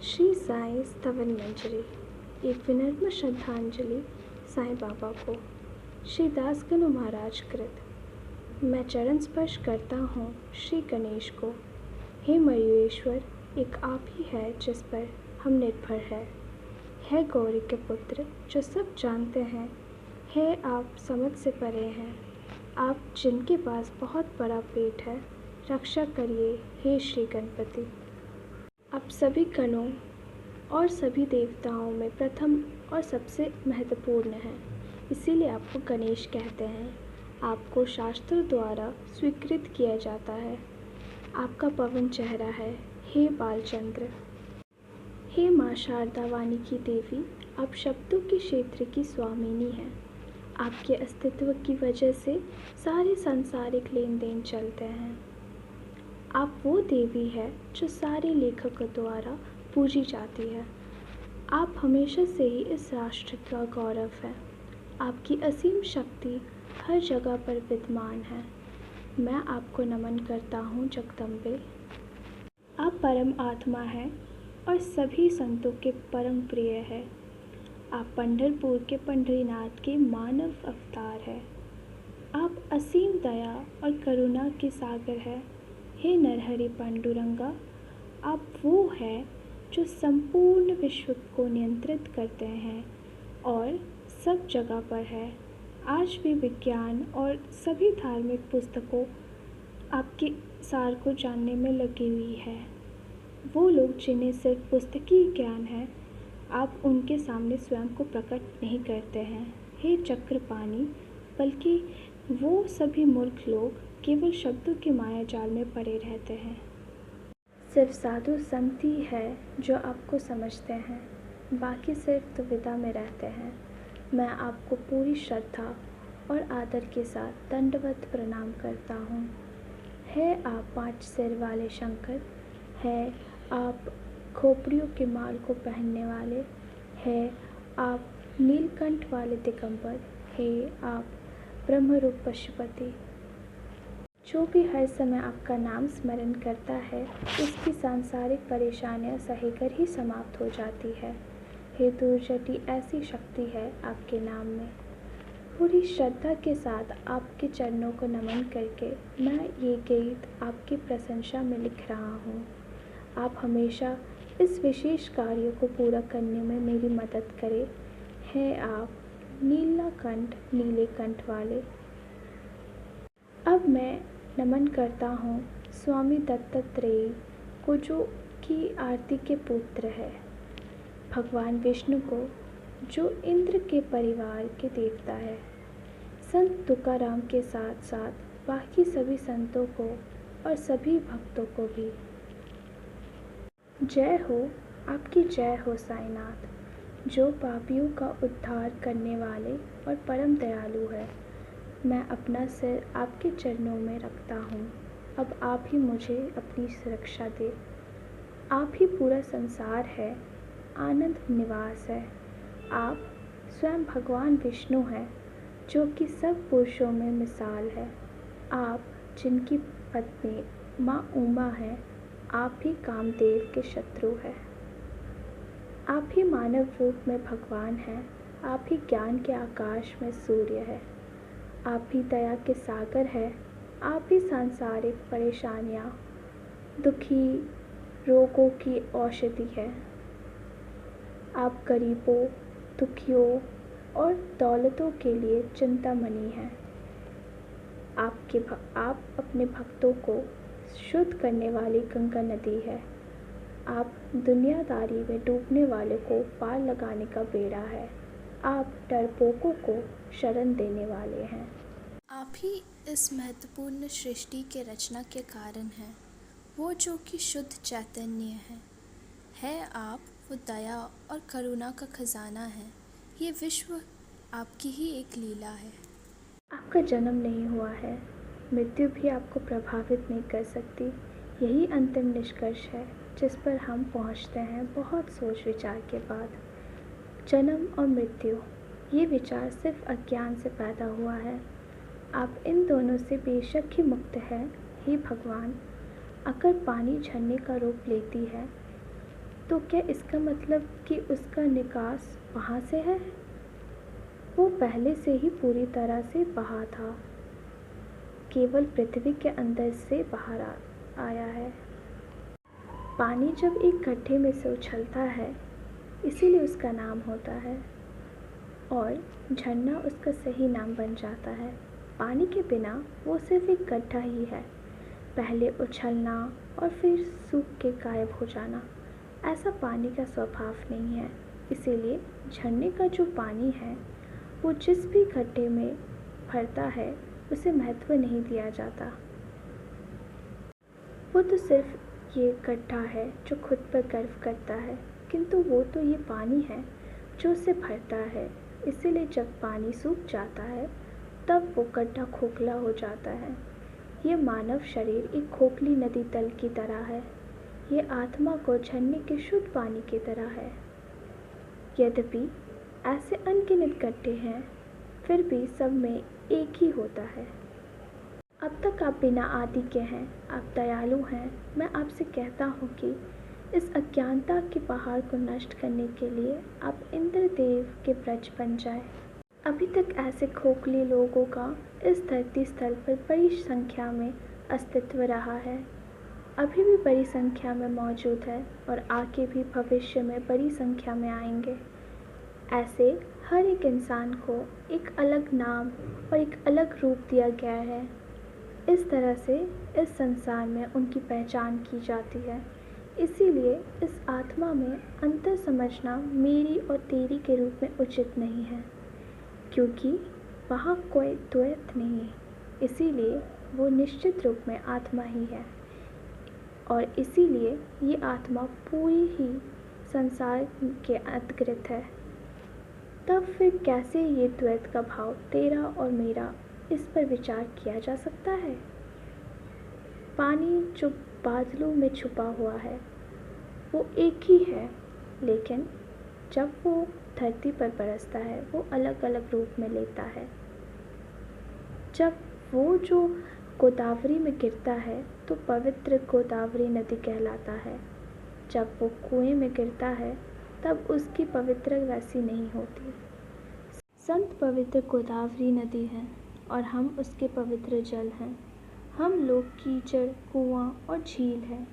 श्री साई स्तवन मंजरी, एक विनम्र श्रद्धांजलि साईं बाबा को। श्री दासगनु महाराज कृत। मैं चरण स्पर्श करता हूँ श्री गणेश को। हे मयूरेश्वर, एक आप ही है जिस पर हम निर्भर है गौरी के पुत्र जो सब जानते हैं। है आप समझ से परे हैं, आप जिनके पास बहुत बड़ा पेट है। रक्षा करिए हे श्री गणपति। आप सभी गणों और सभी देवताओं में प्रथम और सबसे महत्वपूर्ण हैं, इसीलिए आपको गणेश कहते हैं। आपको शास्त्रों द्वारा स्वीकृत किया जाता है। आपका पवन चेहरा है हे बालचंद्र। हे माँ शारदा वाणी की देवी, आप शब्दों के क्षेत्र की स्वामिनी हैं। आपके अस्तित्व की वजह से सारे सांसारिक लेन देन चलते हैं। आप वो देवी है जो सारे लेखकों द्वारा पूजी जाती है। आप हमेशा से ही इस राष्ट्र का गौरव है। आपकी असीम शक्ति हर जगह पर विद्यमान है। मैं आपको नमन करता हूँ जगदम्बे। आप परम आत्मा हैं और सभी संतों के परम प्रिय है। आप पंढरपुर के पंढरीनाथ के मानव अवतार है। आप असीम दया और करुणा के सागर है। हे नरहरि पांडुरंगा, आप वो है जो संपूर्ण विश्व को नियंत्रित करते हैं और सब जगह पर है। आज भी विज्ञान और सभी धार्मिक पुस्तकों आपके सार को जानने में लगी हुई है। वो लोग जिन्हें सिर्फ पुस्तकीय ज्ञान है, आप उनके सामने स्वयं को प्रकट नहीं करते हैं हे चक्रपाणी, बल्कि वो सभी मूर्ख लोग केवल शब्दों के माया जाल में पड़े रहते हैं। सिर्फ साधु संत ही है जो आपको समझते हैं, बाकी सिर्फ दुविधा में रहते हैं। मैं आपको पूरी श्रद्धा और आदर के साथ दंडवत प्रणाम करता हूँ। है आप 5 सिर वाले शंकर, है आप खोपड़ियों के माल को पहनने वाले, है आप नीलकंठ वाले दिगंबर, है आप ब्रह्मरूप पशुपति। जो भी हर समय आपका नाम स्मरण करता है, उसकी सांसारिक परेशानियां सहेकर ही समाप्त हो जाती है। हे दुर्जटी, ऐसी शक्ति है आपके नाम में। पूरी श्रद्धा के साथ आपके चरणों को नमन करके मैं ये गीत आपकी प्रशंसा में लिख रहा हूँ। आप हमेशा इस विशेष कार्य को पूरा करने में मेरी मदद करें। है आप नीलकंठ, नीले कंठ वाले। अब मैं नमन करता हूँ स्वामी दत्तात्रेय को, जो कि आरती के पुत्र है, भगवान विष्णु को, जो इंद्र के परिवार के देवता है, संत तुकाराम के साथ साथ बाकी सभी संतों को और सभी भक्तों को भी। जय हो, आपकी जय हो साईनाथ, जो पापियों का उद्धार करने वाले और परम दयालु है। मैं अपना सिर आपके चरणों में रखता हूँ। अब आप ही मुझे अपनी सुरक्षा दे। आप ही पूरा संसार है, आनंद निवास है। आप स्वयं भगवान विष्णु हैं, जो कि सब पुरुषों में मिसाल है। आप जिनकी पत्नी माँ उमा है, आप ही कामदेव के शत्रु हैं। आप ही मानव रूप में भगवान हैं। आप ही ज्ञान के आकाश में सूर्य है। आप ही दया के सागर है। आप ही सांसारिक परेशानियाँ, दुखी रोगों की औषधि है। आप गरीबों, दुखियों और दौलतों के लिए चिंतामणि हैं। आप अपने भक्तों को शुद्ध करने वाली गंगा नदी है। आप दुनियादारी में डूबने वाले को पार लगाने का बेड़ा है। आप डरपोकों को शरण देने वाले हैं। आप ही इस महत्वपूर्ण सृष्टि के रचना के कारण हैं, वो जो कि शुद्ध चैतन्य है आप वो दया और करुणा का खजाना है। ये विश्व आपकी ही एक लीला है। आपका जन्म नहीं हुआ है, मृत्यु भी आपको प्रभावित नहीं कर सकती। यही अंतिम निष्कर्ष है जिस पर हम पहुंचते हैं बहुत सोच विचार के बाद। जन्म और मृत्यु, ये विचार सिर्फ अज्ञान से पैदा हुआ है। आप इन दोनों से बेशक ही मुक्त हैं। हे भगवान, अगर पानी झरने का रूप लेती है तो क्या इसका मतलब कि उसका निकास वहाँ से है? वो पहले से ही पूरी तरह से बहा था, केवल पृथ्वी के अंदर से बाहर आया है। पानी जब एक गड्ढे में से उछलता है, इसीलिए उसका नाम होता है, और झरना उसका सही नाम बन जाता है। पानी के बिना वो सिर्फ एक गड्ढा ही है, पहले उछलना और फिर सूख के गायब हो जाना। ऐसा पानी का स्वभाव नहीं है, इसीलिए झरने का जो पानी है वो जिस भी गड्ढे में भरता है उसे महत्व नहीं दिया जाता। वो तो सिर्फ ये गड्ढा है जो खुद पर गर्व करता है, किंतु वो तो ये पानी है जो उसे भरता है। इसीलिए जब पानी सूख जाता है तब वो गड्ढा खोखला हो जाता है। ये मानव शरीर एक खोखली नदी तल की तरह है। ये आत्मा को झरने के शुद्ध पानी की तरह है। यद्यपि ऐसे अनगिनत गड्ढे हैं, फिर भी सब में एक ही होता है। अब तक आप बिना आदि के हैं, आप दयालु हैं। मैं आपसे कहता हूँ कि इस अज्ञानता के पहाड़ को नष्ट करने के लिए आप इंद्रदेव के ब्रज बन जाए। अभी तक ऐसे खोखले लोगों का इस धरती स्थल पर बड़ी संख्या में अस्तित्व रहा है, अभी भी बड़ी संख्या में मौजूद है और आगे भी भविष्य में बड़ी संख्या में आएंगे। ऐसे हर एक इंसान को एक अलग नाम और एक अलग रूप दिया गया है। इस तरह से इस संसार में उनकी पहचान की जाती है। इसीलिए इस आत्मा में अंतर समझना मेरी और तेरी के रूप में उचित नहीं है, क्योंकि वहाँ कोई द्वैत नहीं, इसीलिए वो निश्चित रूप में आत्मा ही है। और इसीलिए ये आत्मा पूरी ही संसार के अंतर्गत है। तब फिर कैसे ये द्वैत का भाव तेरा और मेरा, इस पर विचार किया जा सकता है? पानी जो बादलों में छुपा हुआ है वो एक ही है, लेकिन जब वो धरती पर बरसता है वो अलग अलग रूप में लेता है। जब वो जो गोदावरी में गिरता है तो पवित्र गोदावरी नदी कहलाता है। जब वो कुएं में गिरता है तब उसकी पवित्र वैसी नहीं होती। संत पवित्र गोदावरी नदी है और हम उसके पवित्र जल हैं। हम लोग कीचड़, कुआं और झील हैं।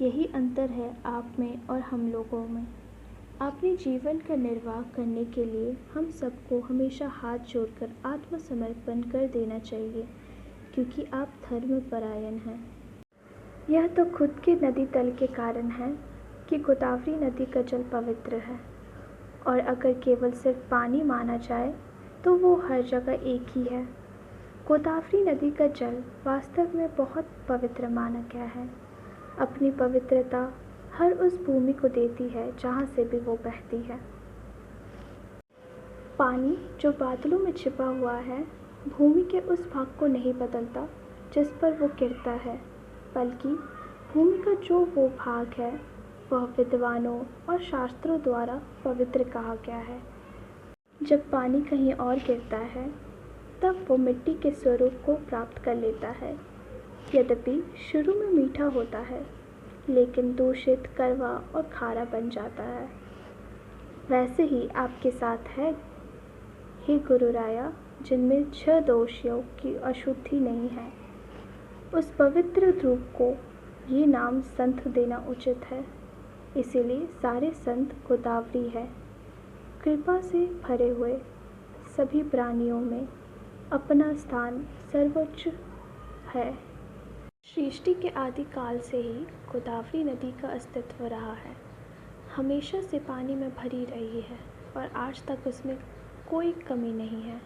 यही अंतर है आप में और हम लोगों में। अपने जीवन का निर्वाह करने के लिए हम सबको हमेशा हाथ जोड़कर आत्मसमर्पण कर देना चाहिए, क्योंकि आप धर्मपरायण हैं। यह तो खुद के नदी तल के कारण है कि गोदावरी नदी का जल पवित्र है, और अगर केवल सिर्फ पानी माना जाए तो वो हर जगह एक ही है। गोदावरी नदी का जल वास्तव में बहुत पवित्र माना गया है। अपनी पवित्रता हर उस भूमि को देती है जहाँ से भी वो बहती है। पानी जो बादलों में छिपा हुआ है भूमि के उस भाग को नहीं बदलता जिस पर वो गिरता है, बल्कि भूमि का जो वो भाग है वह विद्वानों और शास्त्रों द्वारा पवित्र कहा गया है। जब पानी कहीं और गिरता है तब वो मिट्टी के स्वरूप को प्राप्त कर लेता है। यद्यपि शुरू में मीठा होता है, लेकिन दूषित, कड़वा और खारा बन जाता है। वैसे ही आपके साथ है, हे गुरु राया, जिनमें 6 दोषियों की अशुद्धि नहीं है। उस पवित्र रूप को ये नाम संत देना उचित है। इसीलिए सारे संत गोदावरी है। कृपा से भरे हुए सभी प्राणियों में अपना स्थान सर्वोच्च है। सृष्टि के आदि काल से ही गोदावरी नदी का अस्तित्व रहा है। हमेशा से पानी में भरी रही है और आज तक उसमें कोई कमी नहीं है।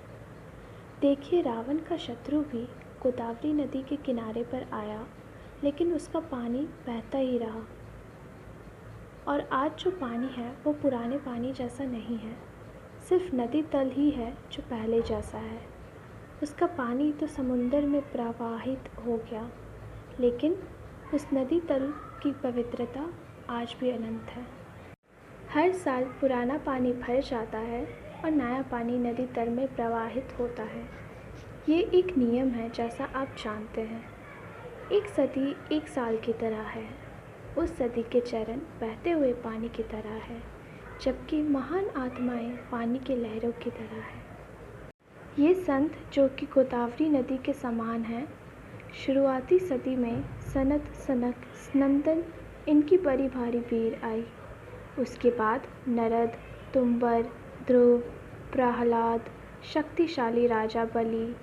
देखिए, रावण का शत्रु भी गोदावरी नदी के किनारे पर आया, लेकिन उसका पानी बहता ही रहा। और आज जो पानी है वो पुराने पानी जैसा नहीं है, सिर्फ नदी तल ही है जो पहले जैसा है। उसका पानी तो समुंदर में प्रवाहित हो गया, लेकिन उस नदी तल की पवित्रता आज भी अनंत है। हर साल पुराना पानी भर जाता है और नया पानी नदी तल में प्रवाहित होता है। ये एक नियम है, जैसा आप जानते हैं। एक सदी एक साल की तरह है। उस सदी के चरण बहते हुए पानी की तरह है, जबकि महान आत्माएं पानी की लहरों की तरह है। ये संत जो कि गोदावरी नदी के समान हैं, शुरुआती सदी में सनत, सनक, स्नंदन इनकी बड़ी भारी भीड़ आई। उसके बाद नरद, तुम्बर, ध्रुव, प्रहलाद, शक्तिशाली राजा बलि,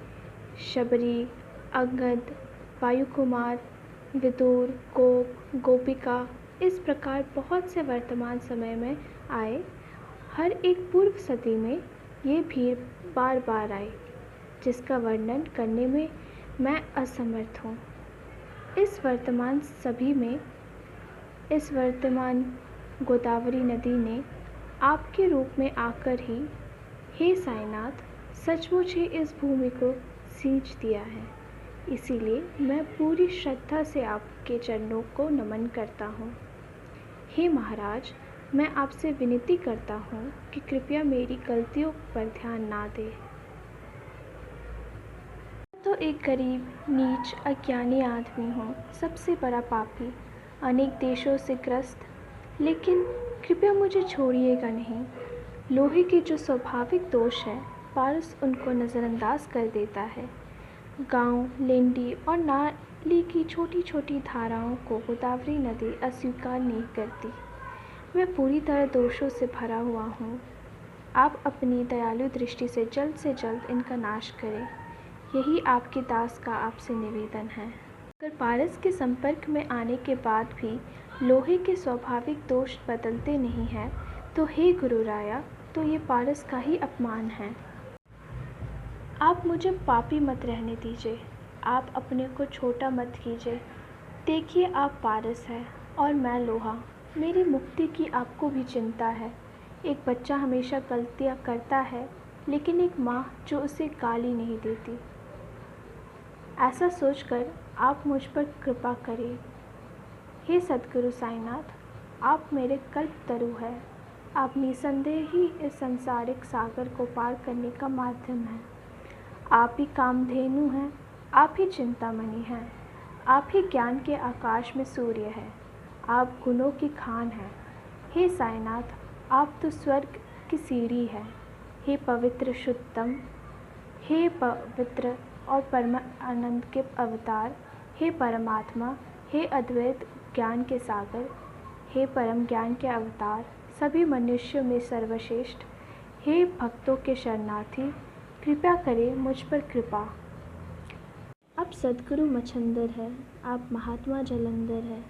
शबरी, अंगद, वायुकुमार, विदुर, गोप, गोपिका, इस प्रकार बहुत से वर्तमान समय में आए। हर एक पूर्व सदी में ये भीड़ बार बार आई, जिसका वर्णन करने में मैं असमर्थ हूँ। इस वर्तमान गोदावरी नदी ने आपके रूप में आकर ही, हे साईनाथ, सचमुच ही इस भूमि को सींच दिया है। इसीलिए मैं पूरी श्रद्धा से आपके चरणों को नमन करता हूँ। हे महाराज, मैं आपसे विनती करता हूँ कि कृपया मेरी गलतियों पर ध्यान ना दें। तो एक गरीब, नीच, अज्ञानी आदमी हूँ, सबसे बड़ा पापी, अनेक देशों से ग्रस्त, लेकिन कृपया मुझे छोड़िएगा नहीं। लोहे के जो स्वाभाविक दोष है, पारस उनको नज़रअंदाज कर देता है। गांव, लेंडी और नाली की छोटी छोटी धाराओं को गोदावरी नदी अस्वीकार नहीं करती। मैं पूरी तरह दोषों से भरा हुआ हूँ। आप अपनी दयालु दृष्टि से जल्द इनका नाश करें। यही आपके दास का आपसे निवेदन है। अगर पारस के संपर्क में आने के बाद भी लोहे के स्वाभाविक दोष बदलते नहीं हैं, तो हे गुरु राया, तो ये पारस का ही अपमान है। आप मुझे पापी मत रहने दीजिए। आप अपने को छोटा मत कीजिए। देखिए, आप पारस है और मैं लोहा। मेरी मुक्ति की आपको भी चिंता है। एक बच्चा हमेशा गलतियाँ करता है, लेकिन एक माँ जो उसे गाली नहीं देती। ऐसा सोचकर आप मुझ पर कृपा करें। हे सद्गुरु साईनाथ, आप मेरे कल्पतरु हैं। आप निसंदेह ही इस सांसारिक सागर को पार करने का माध्यम हैं। आप ही कामधेनु हैं, आप ही चिंतामणि हैं, आप ही ज्ञान के आकाश में सूर्य हैं, आप गुणों की खान हैं। हे साईनाथ, आप तो स्वर्ग की सीढ़ी है। हे पवित्र शुद्धतम, हे पवित्र और परम आनंद के अवतार, हे परमात्मा, हे अद्वैत ज्ञान के सागर, हे परम ज्ञान के अवतार, सभी मनुष्यों में सर्वश्रेष्ठ, हे भक्तों के शरणार्थी, कृपया करें मुझ पर कृपा। आप सद्गुरु मच्छंदर है, आप महात्मा जलंधर है,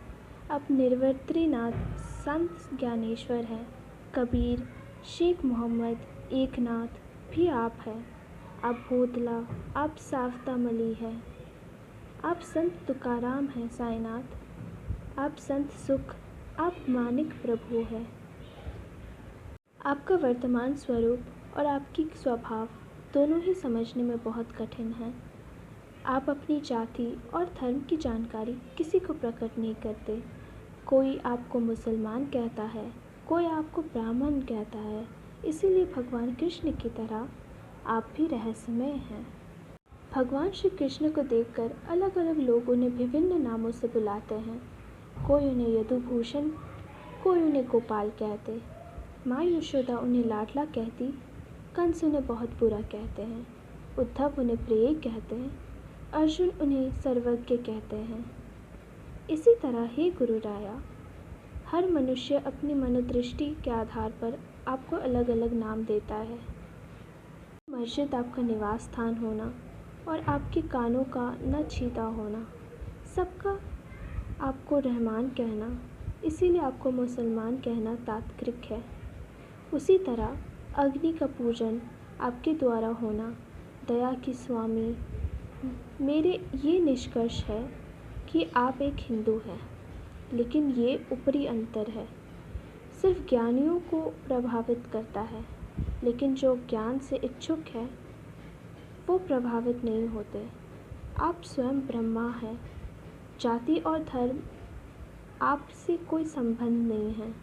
आप निर्वर्तनीनाथ संत ज्ञानेश्वर है, कबीर, शेख मोहम्मद, एकनाथ भी आप हैं। आप भोदला, आप साफ्ता मली है, आप संत तुकाराम हैं साईनाथ, आप संत सुख, आप मानिक प्रभु है। आपका वर्तमान स्वरूप और आपकी स्वभाव दोनों ही समझने में बहुत कठिन है। आप अपनी जाति और धर्म की जानकारी किसी को प्रकट नहीं करते। कोई आपको मुसलमान कहता है, कोई आपको ब्राह्मण कहता है। इसीलिए भगवान कृष्ण की तरह आप भी रहस्यमय हैं। भगवान श्री कृष्ण को देखकर अलग अलग लोग उन्हें विभिन्न नामों से बुलाते हैं। कोई उन्हें यदुभूषण, कोई उन्हें गोपाल कहते, माँ यशोदा उन्हें लाडला कहती, कंस उन्हें बहुत बुरा कहते हैं, उद्धव उन्हें प्रिय कहते हैं, अर्जुन उन्हें सर्वज्ञ कहते हैं। इसी तरह हे गुरु राया, हर मनुष्य अपनी मनोदृष्टि के आधार पर आपको अलग अलग नाम देता है। मस्जिद आपका निवास स्थान होना और आपके कानों का न छीदा होना, सबका आपको रहमान कहना, इसीलिए आपको मुसलमान कहना तात्कालिक है। उसी तरह अग्नि का पूजन आपके द्वारा होना, दया की स्वामी। मेरे ये निष्कर्ष है कि आप एक हिंदू हैं, लेकिन ये ऊपरी अंतर है। सिर्फ ज्ञानियों को प्रभावित करता है, लेकिन जो ज्ञान से इच्छुक है वो प्रभावित नहीं होते। आप स्वयं ब्रह्मा हैं। जाति और धर्म आपसे कोई संबंध नहीं है।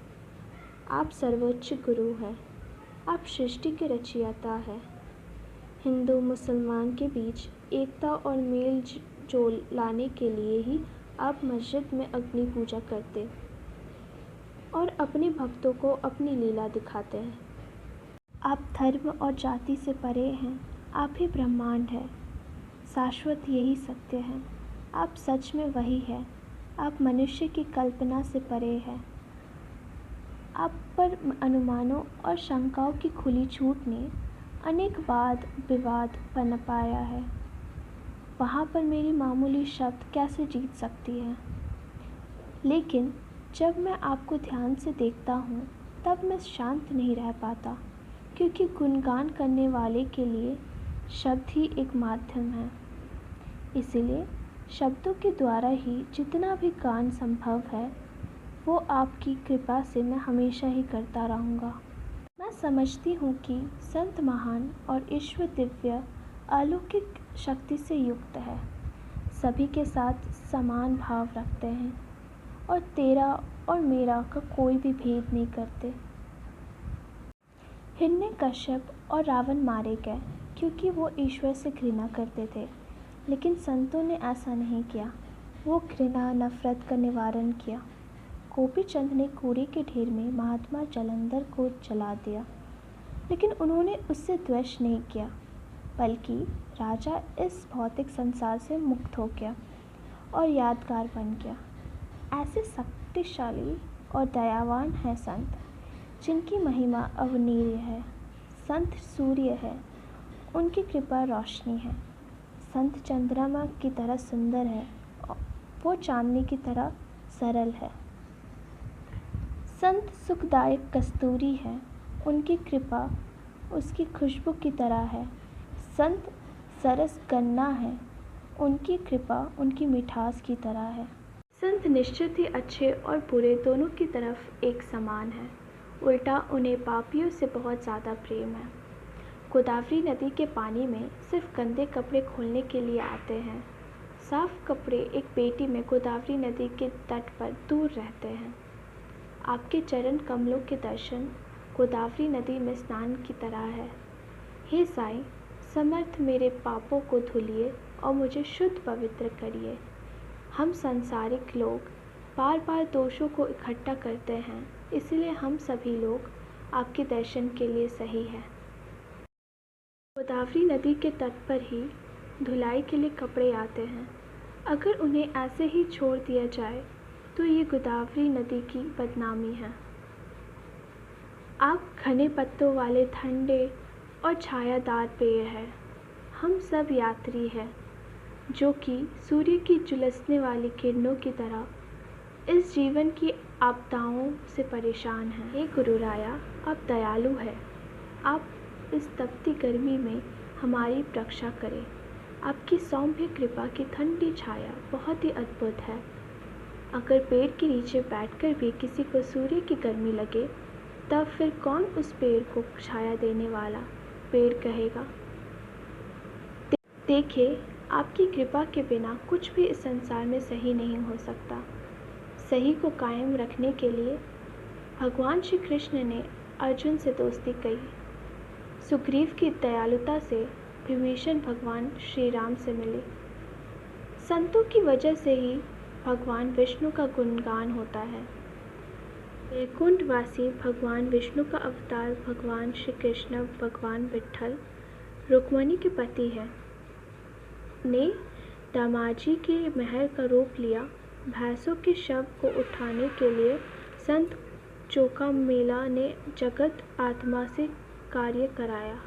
आप सर्वोच्च गुरु हैं। आप सृष्टि के रचयिता हैं। हिंदू मुसलमान के बीच एकता और मेल जोल लाने के लिए ही आप मस्जिद में अग्नि पूजा करते, और अपने भक्तों को अपनी लीला दिखाते हैं। आप धर्म और जाति से परे हैं, आप ही ब्रह्मांड है, शाश्वत यही सत्य है। आप सच में वही है, आप मनुष्य की कल्पना से परे हैं। आप पर अनुमानों और शंकाओं की खुली छूट ने अनेक वाद विवाद पनपाया है। वहाँ पर मेरी मामूली शब्द कैसे जीत सकती है। लेकिन जब मैं आपको ध्यान से देखता हूँ तब मैं शांत नहीं रह पाता, क्योंकि गुणगान करने वाले के लिए शब्द ही एक माध्यम है। इसीलिए शब्दों के द्वारा ही जितना भी गान संभव है वो आपकी कृपा से मैं हमेशा ही करता रहूँगा। मैं समझती हूँ कि संत महान और ईश्वर दिव्य अलौकिक शक्ति से युक्त है, सभी के साथ समान भाव रखते हैं और तेरा और मेरा का कोई भी भेद नहीं करते। हिरण्यकश्यप और रावण मारे गए क्योंकि वो ईश्वर से घृणा करते थे, लेकिन संतों ने ऐसा नहीं किया। वो घृणा नफरत का निवारण किया। गोपी चंद ने कूड़े के ढेर में महात्मा जालंधर को जला दिया, लेकिन उन्होंने उससे द्वेष नहीं किया, बल्कि राजा इस भौतिक संसार से मुक्त हो गया और यादगार बन गया। ऐसे शक्तिशाली और दयावान हैं संत, जिनकी महिमा अवर्णनीय है। संत सूर्य है, उनकी कृपा रोशनी है। संत चंद्रमा की तरह सुंदर है, वो चांदनी की तरह सरल है। संत सुखदायक कस्तूरी है, उनकी कृपा उसकी खुशबू की तरह है। संत सरस गन्ना है, उनकी कृपा उनकी मिठास की तरह है। संत निश्चित ही अच्छे और बुरे दोनों की तरफ एक समान है, उल्टा उन्हें पापियों से बहुत ज़्यादा प्रेम है। गोदावरी नदी के पानी में सिर्फ गंदे कपड़े खोलने के लिए आते हैं। साफ कपड़े एक पेटी में गोदावरी नदी के तट पर दूर रहते हैं। आपके चरण कमलों के दर्शन गोदावरी नदी में स्नान की तरह है। हे साईं, समर्थ मेरे पापों को धुलिए और मुझे शुद्ध पवित्र करिए। हम सांसारिक लोग बार बार दोषों को इकट्ठा करते हैं, इसलिए हम सभी लोग आपके दर्शन के लिए सही हैं। गोदावरी नदी के तट पर ही धुलाई के लिए कपड़े आते हैं। अगर उन्हें ऐसे ही छोड़ दिया जाए तो ये गोदावरी नदी की बदनामी है। आप घने पत्तों वाले ठंडे और छायादार पेड़ हैं। हम सब यात्री हैं, जो कि सूर्य की झुलसने वाली किरणों की तरह इस जीवन की आपदाओं से परेशान हैं। हे गुरु राया, आप दयालु हैं। आप इस तपती गर्मी में हमारी रक्षा करें। आपकी सौम्य कृपा की ठंडी छाया बहुत ही अद्भुत है। अगर पेड़ के नीचे बैठकर भी किसी को सूर्य की गर्मी लगे, तब फिर कौन उस पेड़ को छाया देने वाला पेड़ कहेगा। देखिए, आपकी कृपा के बिना कुछ भी इस संसार में सही नहीं हो सकता। सही को कायम रखने के लिए भगवान श्री कृष्ण ने अर्जुन से दोस्ती की। सुग्रीव की दयालुता से विभीषण भगवान श्री राम से मिले। संतों की वजह से ही भगवान विष्णु का गुणगान होता है। वैकुंठवासी भगवान विष्णु का अवतार भगवान श्री कृष्ण भगवान विट्ठल रुक्मिणी के पति है, ने दामाजी के महल का रूप लिया। भैंसों के शव को उठाने के लिए संत चोखामेला ने जगत आत्मा से कार्य कराया।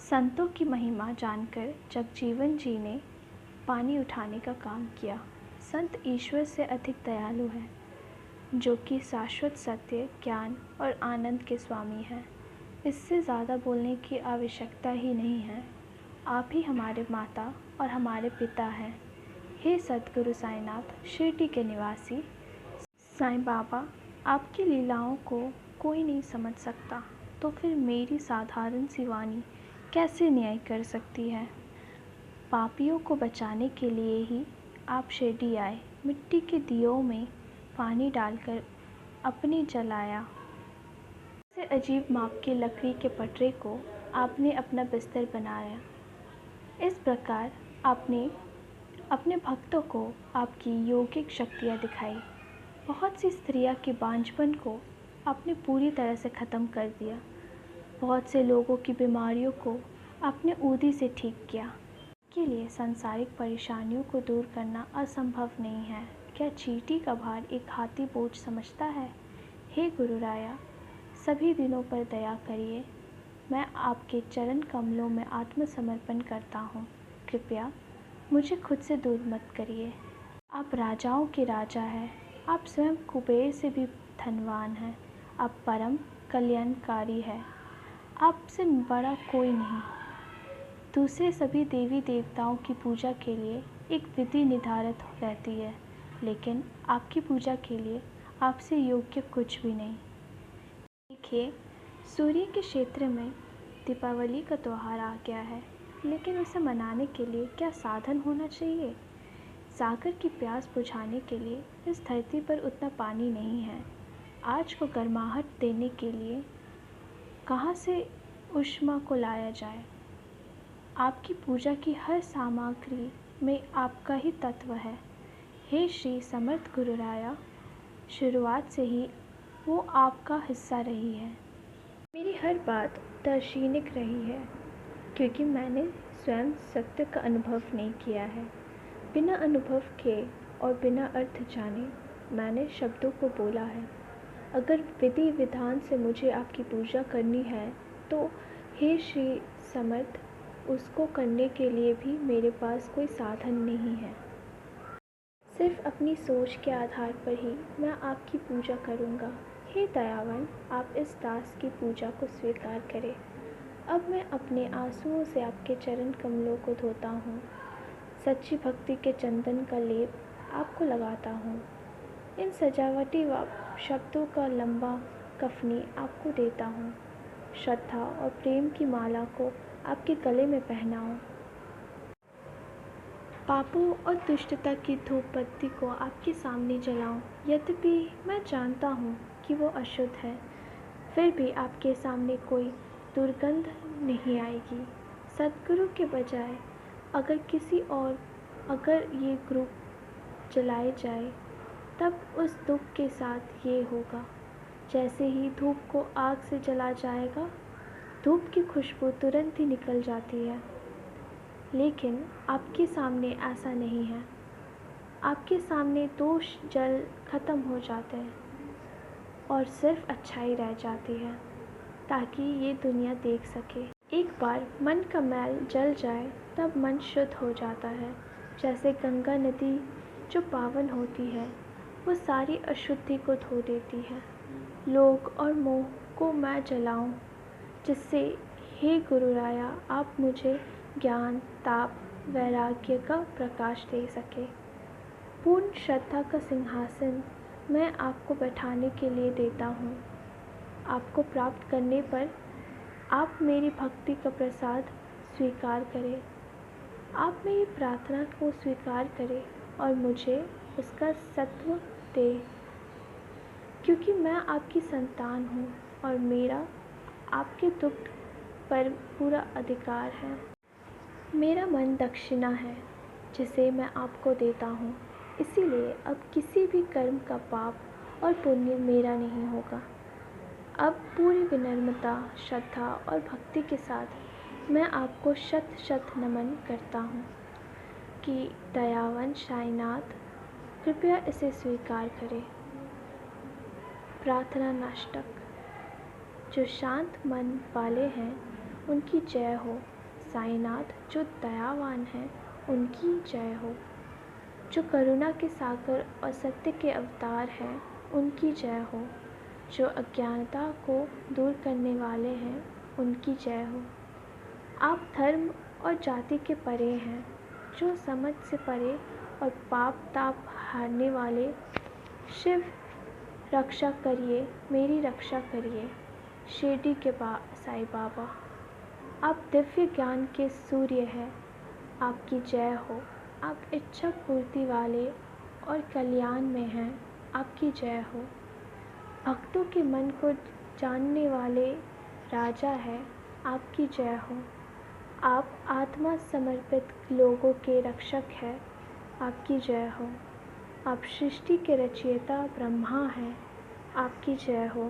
संतों की महिमा जानकर जगजीवन जी ने पानी उठाने का काम किया। संत ईश्वर से अधिक दयालु है, जो कि शाश्वत सत्य, ज्ञान और आनंद के स्वामी है। इससे ज़्यादा बोलने की आवश्यकता ही नहीं है। आप ही हमारे माता और हमारे पिता हैं। हे सद्गुरु साईनाथ, शिरडी के निवासी साईं बाबा, आपकी लीलाओं को कोई नहीं समझ सकता, तो फिर मेरी साधारण सी वाणी कैसे न्याय कर सकती है। पापियों को बचाने के लिए ही आप शिरडी आए। मिट्टी के दियों में पानी डालकर अपने जलाया। से अजीब माप की लकड़ी के पटरे को आपने अपना बिस्तर बनाया। इस प्रकार आपने अपने भक्तों को आपकी योगिक शक्तियाँ दिखाई। बहुत सी स्त्रियां के बांझपन को आपने पूरी तरह से ख़त्म कर दिया। बहुत से लोगों की बीमारियों को आपने ऊदी से ठीक किया। के लिए सांसारिक परेशानियों को दूर करना असंभव नहीं है। क्या चींटी का भार एक हाथी बोझ समझता है? हे गुरु राया, सभी दिनों पर दया करिए। मैं आपके चरण कमलों में आत्मसमर्पण करता हूँ। कृपया मुझे खुद से दूर मत करिए। आप राजाओं के राजा हैं। आप स्वयं कुबेर से भी धनवान हैं। आप परम कल्याणकारी हैं। आपसे बड़ा कोई नहीं। दूसरे सभी देवी देवताओं की पूजा के लिए एक विधि निर्धारित रहती है, लेकिन आपकी पूजा के लिए आपसे योग्य कुछ भी नहीं। देखिए, सूर्य के क्षेत्र में दीपावली का त्यौहार आ गया है, लेकिन उसे मनाने के लिए क्या साधन होना चाहिए? सागर की प्यास बुझाने के लिए इस धरती पर उतना पानी नहीं है। आज को गर्माहट देने के लिए कहाँ से ऊष्मा को लाया जाए? आपकी पूजा की हर सामग्री में आपका ही तत्व है। हे श्री समर्थ गुरु राया, शुरुआत से ही वो आपका हिस्सा रही है। मेरी हर बात दार्शनिक रही है, क्योंकि मैंने स्वयं सत्य का अनुभव नहीं किया है। बिना अनुभव के और बिना अर्थ जाने मैंने शब्दों को बोला है। अगर विधि विधान से मुझे आपकी पूजा करनी है, तो हे श्री समर्थ, उसको करने के लिए भी मेरे पास कोई साधन नहीं है। सिर्फ अपनी सोच के आधार पर ही मैं आपकी पूजा करूँगा। हे दयावान, आप इस दास की पूजा को स्वीकार करें। अब मैं अपने आंसुओं से आपके चरण कमलों को धोता हूँ। सच्ची भक्ति के चंदन का लेप आपको लगाता हूँ। इन सजावटी शब्दों का लंबा कफनी आपको देता हूँ। श्रद्धा और प्रेम की माला को आपके गले में पहनाऊं। पापों और दुष्टता की धूप बत्ती को आपके सामने जलाऊं। यद्यपि मैं जानता हूँ कि वो अशुद्ध है, फिर भी आपके सामने कोई दुर्गंध नहीं आएगी। सद्गुरु के बजाय अगर ये ग्रुप जलाए जाए, तब उस दुख के साथ ये होगा। जैसे ही धूप को आग से जला जाएगा, धूप की खुशबू तुरंत ही निकल जाती है। लेकिन आपके सामने ऐसा नहीं है। आपके सामने दोष जल खत्म हो जाते हैं और सिर्फ अच्छाई रह जाती है, ताकि ये दुनिया देख सके। एक बार मन का मैल जल जाए, तब मन शुद्ध हो जाता है। जैसे गंगा नदी जो पावन होती है, वो सारी अशुद्धि को धो देती है। लोभ और मोह को मैं जलाऊं, जिससे हे गुरु राया, आप मुझे ज्ञान, ताप, वैराग्य का प्रकाश दे सके। पूर्ण श्रद्धा का सिंहासन मैं आपको बैठाने के लिए देता हूँ। आपको प्राप्त करने पर आप मेरी भक्ति का प्रसाद स्वीकार करें। आप मेरी प्रार्थना को स्वीकार करें और मुझे उसका सत्व दें, क्योंकि मैं आपकी संतान हूँ और मेरा आपके दुख पर पूरा अधिकार है। मेरा मन दक्षिणा है, जिसे मैं आपको देता हूँ। इसीलिए अब किसी भी कर्म का पाप और पुण्य मेरा नहीं होगा। अब पूरी विनम्रता, श्रद्धा और भक्ति के साथ मैं आपको शत शत नमन करता हूँ कि दयावान साईनाथ, कृपया इसे स्वीकार करें। प्रार्थना नाष्टक। जो शांत मन वाले हैं, उनकी जय हो। साईनाथ जो दयावान हैं, उनकी जय हो। जो करुणा के सागर और सत्य के अवतार हैं, उनकी जय हो। जो अज्ञानता को दूर करने वाले हैं, उनकी जय हो। आप धर्म और जाति के परे हैं, जो समझ से परे और पाप ताप हारने वाले। शिव रक्षा करिए, मेरी रक्षा करिए। शिरडी के साईं बाबा, आप दिव्य ज्ञान के सूर्य हैं, आपकी जय हो। आप इच्छा पूर्ति वाले और कल्याण में हैं, आपकी जय हो। भक्तों के मन को जानने वाले राजा है, आपकी जय हो। आप आत्मा समर्पित लोगों के रक्षक हैं, आपकी जय हो। आप सृष्टि के रचयिता ब्रह्मा हैं, आपकी जय हो।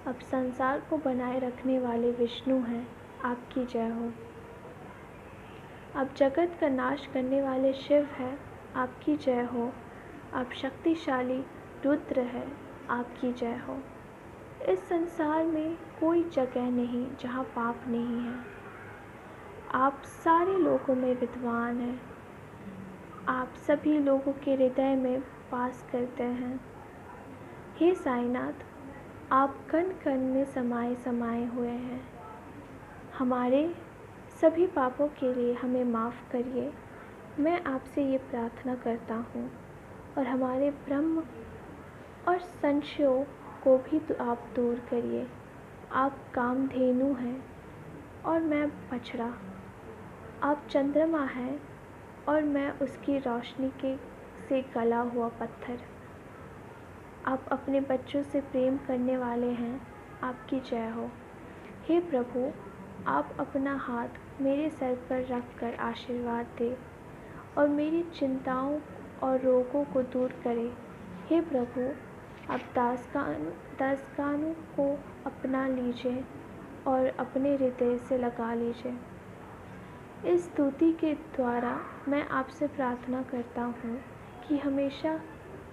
आप संसार को बनाए रखने वाले विष्णु हैं, आपकी जय हो। आप जगत का नाश करने वाले शिव हैं, आपकी जय हो। आप शक्तिशाली रुद्र हैं, आपकी जय हो। इस संसार में कोई जगह नहीं जहाँ पाप नहीं है। आप सारे लोगों में विद्वान हैं। आप सभी लोगों के हृदय में वास करते हैं। हे साईनाथ, आप कण कण में समाये समाये हुए हैं। हमारे सभी पापों के लिए हमें माफ़ करिए, मैं आपसे ये प्रार्थना करता हूँ। और हमारे भ्रम और संशयों को भी तो आप दूर करिए। आप कामधेनु हैं और मैं बछड़ा। आप चंद्रमा हैं और मैं उसकी रोशनी से गला हुआ पत्थर। आप अपने बच्चों से प्रेम करने वाले हैं, आपकी जय हो। हे प्रभु, आप अपना हाथ मेरे सर पर रख कर आशीर्वाद दें और मेरी चिंताओं और रोगों को दूर करें। हे प्रभु, आप दासगानों को अपना लीजिए और अपने हृदय से लगा लीजिए। इस स्तुति के द्वारा मैं आपसे प्रार्थना करता हूँ कि हमेशा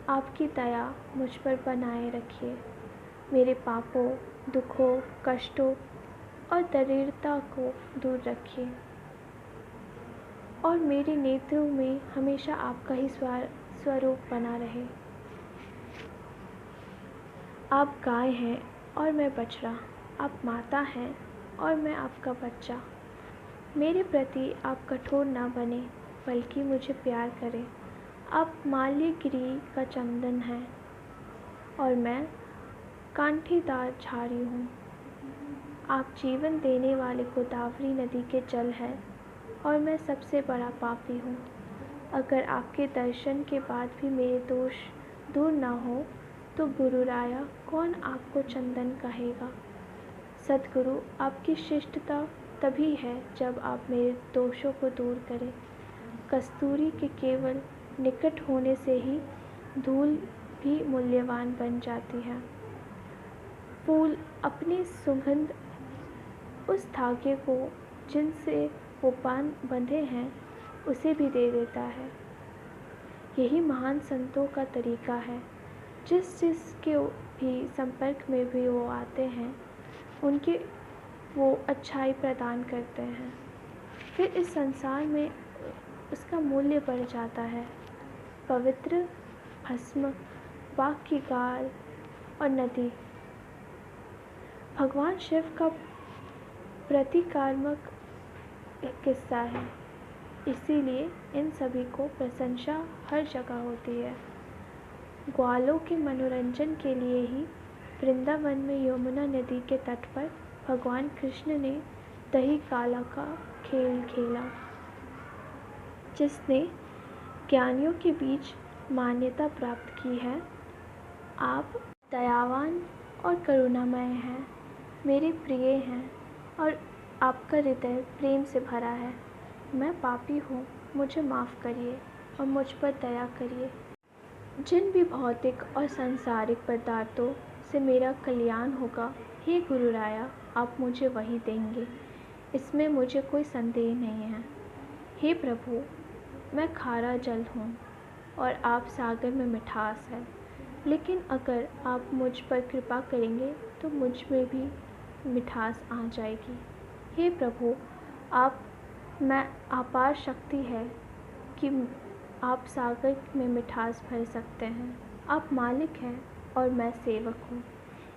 आपकी दया मुझ पर बनाए रखिए। मेरे पापों, दुखों, कष्टों और दरिद्रता को दूर रखिए और मेरे नेत्रों में हमेशा आपका ही स्वरूप बना रहे। आप गाय हैं और मैं बछड़ा। आप माता हैं और मैं आपका बच्चा। मेरे प्रति आप कठोर ना बने, बल्कि मुझे प्यार करें। आप माल्यगिरी का चंदन हैं और मैं कांटेदार झाड़ी हूँ। आप जीवन देने वाले गोदावरी नदी के जल हैं और मैं सबसे बड़ा पापी हूँ। अगर आपके दर्शन के बाद भी मेरे दोष दूर ना हो तो गुरु राया कौन आपको चंदन कहेगा। सद्गुरु, आपकी शिष्टता तभी है जब आप मेरे दोषों को दूर करें। कस्तूरी के केवल निकट होने से ही धूल भी मूल्यवान बन जाती है। फूल अपनी सुगंध उस धागे को जिनसे वो बंधे हैं उसे भी दे देता है। यही महान संतों का तरीका है। जिसके भी संपर्क में भी वो आते हैं, उनके वो अच्छाई प्रदान करते हैं। फिर इस संसार में उसका मूल्य बढ़ जाता है। पवित्र भस्म, बाघ की गाल और नदी भगवान शिव का प्रतीकात्मक किस्सा है। इसीलिए इन सभी को प्रशंसा हर जगह होती है। ग्वालों के मनोरंजन के लिए ही वृंदावन में यमुना नदी के तट पर भगवान कृष्ण ने दही काला का खेल खेला, जिसने ज्ञानियों के बीच मान्यता प्राप्त की है। आप दयावान और करुणामय हैं, मेरे प्रिय हैं और आपका हृदय प्रेम से भरा है। मैं पापी हूँ, मुझे माफ़ करिए और मुझ पर दया करिए। जिन भी भौतिक और सांसारिक पदार्थों से मेरा कल्याण होगा, हे गुरु राया, आप मुझे वही देंगे, इसमें मुझे कोई संदेह नहीं है। हे प्रभु, मैं खारा जल हूँ और आप सागर में मिठास है, लेकिन अगर आप मुझ पर कृपा करेंगे तो मुझ में भी मिठास आ जाएगी। हे प्रभु, आप में अपार शक्ति है कि आप सागर में मिठास भर सकते हैं। आप मालिक हैं और मैं सेवक हूँ,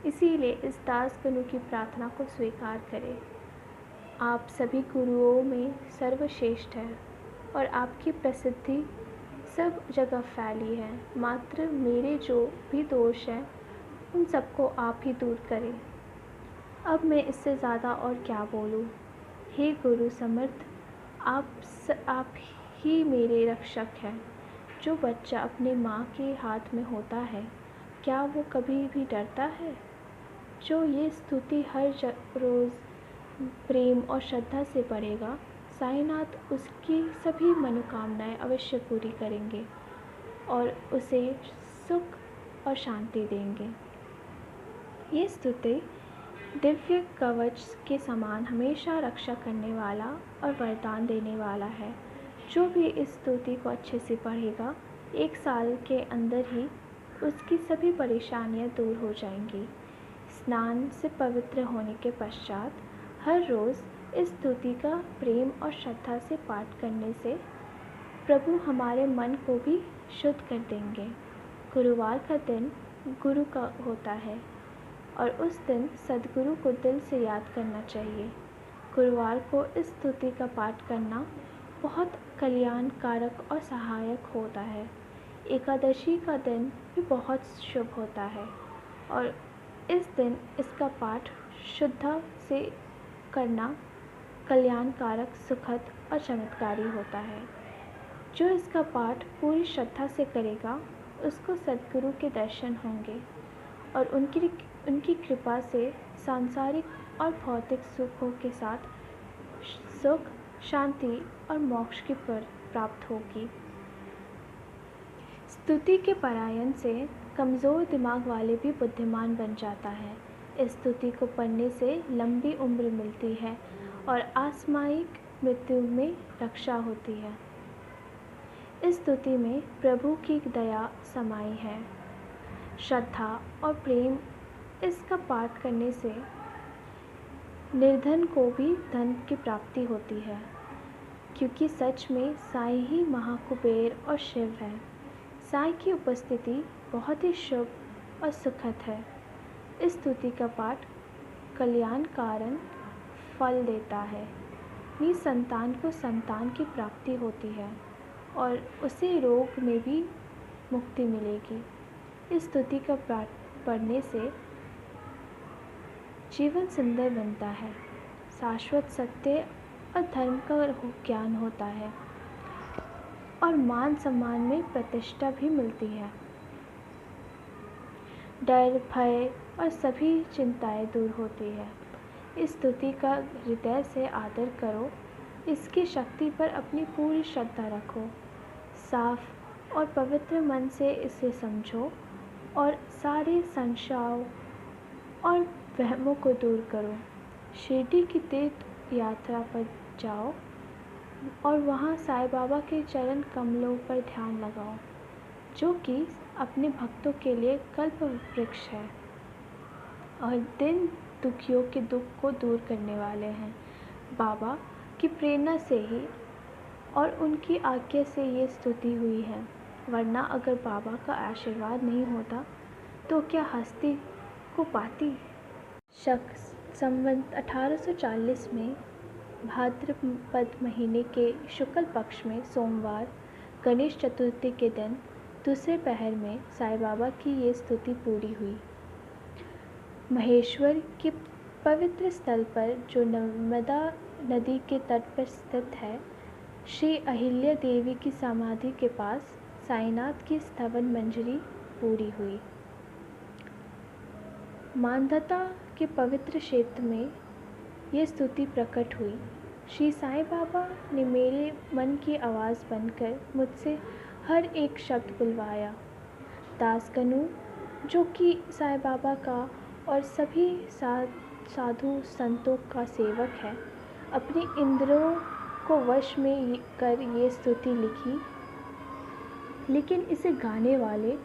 इसीलिए इस दासगणों की प्रार्थना को स्वीकार करें। आप सभी गुरुओं में सर्वश्रेष्ठ हैं और आपकी प्रसिद्धि सब जगह फैली है। मात्र मेरे जो भी दोष हैं उन सबको आप ही दूर करें। अब मैं इससे ज़्यादा और क्या बोलूँ। हे गुरु समर्थ, आप ही मेरे रक्षक हैं। जो बच्चा अपने माँ के हाथ में होता है, क्या वो कभी भी डरता है? जो ये स्तुति हर रोज़ प्रेम और श्रद्धा से पढ़ेगा, साईनाथ उसकी सभी मनोकामनाएं अवश्य पूरी करेंगे। और उसे सुख और शांति देंगे। ये स्तुति दिव्य कवच के समान हमेशा रक्षा करने वाला और वरदान देने वाला है। जो भी इस स्तुति को अच्छे से पढ़ेगा, 1 साल के अंदर ही उसकी सभी परेशानियां दूर हो जाएंगी। स्नान से पवित्र होने के पश्चात हर रोज़ इस स्तुति का प्रेम और श्रद्धा से पाठ करने से प्रभु हमारे मन को भी शुद्ध कर देंगे। गुरुवार का दिन गुरु का होता है और उस दिन सद्गुरु को दिल से याद करना चाहिए। गुरुवार को इस स्तुति का पाठ करना बहुत कल्याणकारक और सहायक होता है। एकादशी का दिन भी बहुत शुभ होता है और इस दिन इसका पाठ शुद्ध से करना कल्याणकारक, सुखद और चमत्कारी होता है। जो इसका पाठ पूरी श्रद्धा से करेगा उसको सद्गुरु के दर्शन होंगे और उनकी कृपा से सांसारिक और भौतिक सुखों के साथ सुख, शांति और मोक्ष की प्राप्त होगी। स्तुति के पारायण से कमज़ोर दिमाग वाले भी बुद्धिमान बन जाता है। इस स्तुति को पढ़ने से लंबी उम्र मिलती है और आसमायिक मृत्यु में रक्षा होती है। इस स्तुति में प्रभु की दया समाई है। श्रद्धा और प्रेम इसका पाठ करने से निर्धन को भी धन की प्राप्ति होती है, क्योंकि सच में साईं ही महाकुबेर और शिव है। साईं की उपस्थिति बहुत ही शुभ और सुखद है। इस स्तुति का पाठ कल्याण कारण फल देता है। निसंतान को संतान की प्राप्ति होती है और उसे रोग में भी मुक्ति मिलेगी। इस स्तुति का पाठ पढ़ने से जीवन सुंदर बनता है, शाश्वत सत्य और धर्म का ज्ञान होता है और मान सम्मान में प्रतिष्ठा भी मिलती है। डर, भय और सभी चिंताएं दूर होती है। इस स्तुति का हृदय से आदर करो, इसकी शक्ति पर अपनी पूरी श्रद्धा रखो। साफ और पवित्र मन से इसे समझो और सारे संशयों और वहमों को दूर करो। शिरडी की तीर्थ यात्रा पर जाओ और वहाँ साईं बाबा के चरण कमलों पर ध्यान लगाओ, जो कि अपने भक्तों के लिए कल्प वृक्ष है और दिन दुखियों के दुख को दूर करने वाले हैं। बाबा की प्रेरणा से ही और उनकी आज्ञा से ये स्तुति हुई है, वरना अगर बाबा का आशीर्वाद नहीं होता तो क्या हस्ती को पाती। शख्स संवत 1840 में भाद्रपद महीने के शुक्ल पक्ष में सोमवार गणेश चतुर्थी के दिन दूसरे पहर में साईं बाबा की ये स्तुति पूरी हुई। महेश्वर के पवित्र स्थल पर जो नर्मदा नदी के तट पर स्थित है, श्री अहिल्या देवी की समाधि के पास साईनाथ की स्तवन मंजरी पूरी हुई। मानधता के पवित्र क्षेत्र में ये स्तुति प्रकट हुई। श्री साईं बाबा ने मेरे मन की आवाज़ बनकर मुझसे हर एक शब्द बुलवाया। दासगनु, जो कि साईं बाबा का और सभी साधु संतों का सेवक है, अपने इंद्रियों को वश में कर ये स्तुति लिखी, लेकिन इसे गाने वाले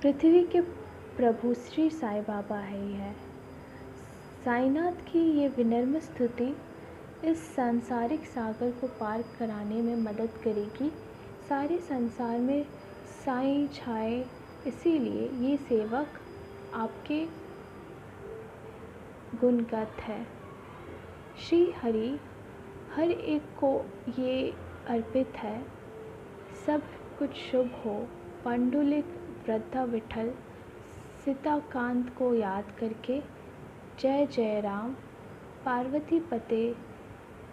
पृथ्वी के प्रभु श्री साईं बाबा ही है। साईनाथ की ये विनम्र स्तुति इस सांसारिक सागर को पार कराने में मदद करेगी। सारे संसार में साईं छाए, इसीलिए ये सेवक आपके गुणगत है। श्री हरि हर एक को ये अर्पित है। सब कुछ शुभ हो। पांडुलिक वृद्धा विठल सीताकांत को याद करके जय जय राम, पार्वती पते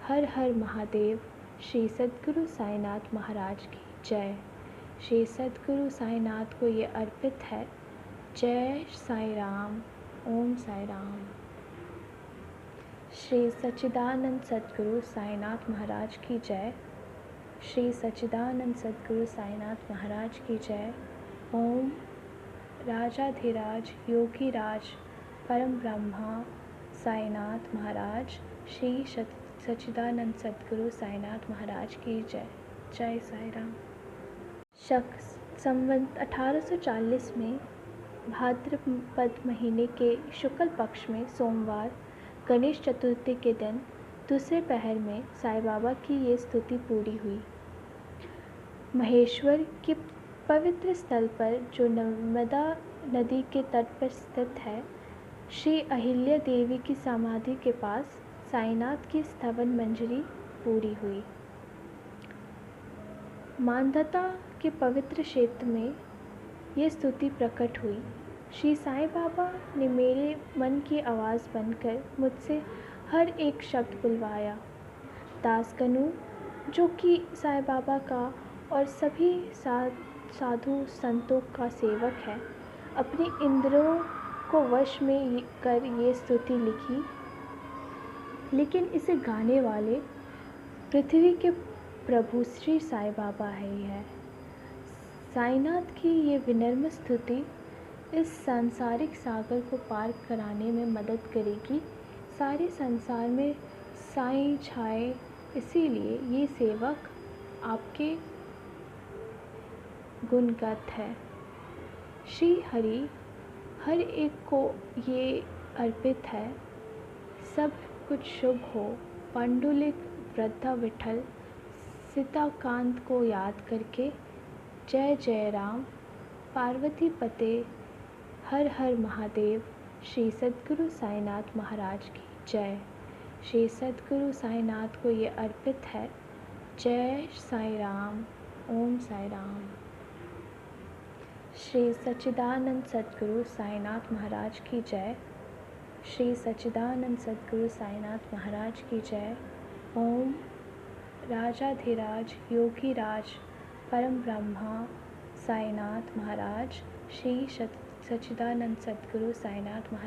हर हर महादेव। श्री सद्गुरु साईनाथ महाराज की जय। श्री सद्गुरु साईनाथ को ये अर्पित है। जय साई राम, ओम साई राम। श्री सच्चिदानंद सद्गुरु साईनाथ महाराज की जय। श्री सच्चिदानंद सद्गुरु साईनाथ महाराज की जय। ओम राजाधिराज योगीराज परम ब्रह्मा साईनाथ महाराज श्री सच्चिदानंद सद्गुरु साईनाथ महाराज की जय। जय साई राम। संवत 1840 में भाद्रपद महीने के शुक्ल पक्ष में सोमवार गणेश चतुर्थी के दिन दूसरे पहर में साईं बाबा की ये स्तुति पूरी हुई। महेश्वर के पवित्र स्थल पर जो नर्मदा नदी के तट पर स्थित है, श्री अहिल्या देवी की समाधि के पास साईनाथ की स्तवन मंजरी पूरी हुई। मानधता के पवित्र क्षेत्र में ये स्तुति प्रकट हुई। श्री साईं बाबा ने मेरे मन की आवाज़ बनकर मुझसे हर एक शब्द बुलवाया। दासगणु जो कि साईं बाबा का और सभी साधु संतों का सेवक है, अपने इंद्रियों को वश में कर ये स्तुति लिखी, लेकिन इसे गाने वाले पृथ्वी के प्रभु श्री साईं बाबा ही है। साईनाथ की ये विनम्र स्तुति इस सांसारिक सागर को पार कराने में मदद करेगी। सारे संसार में साईं छाए, इसीलिए ये सेवक आपके गुणगत है। श्री हरि हर एक को ये अर्पित है। सब कुछ शुभ हो। पांडुलिक वृद्धा विठल सीताकांत को याद करके जय जय राम। पार्वती पते हर हर महादेव। श्री सद्गुरु साईनाथ महाराज की जय। श्री सद्गुरु साईनाथ को ये अर्पित है। जय साई राम। ओम साई राम। श्री सच्चिदानंद सद्गुरु साईनाथ महाराज की जय। श्री सच्चिदानंद सद्गुरु साईनाथ महाराज की जय। ओम राजाधिराज योगीराज परम ब्रह्मा साईनाथ महाराज श्री सच्चिदानंद सद्गुरु साईनाथ महाराज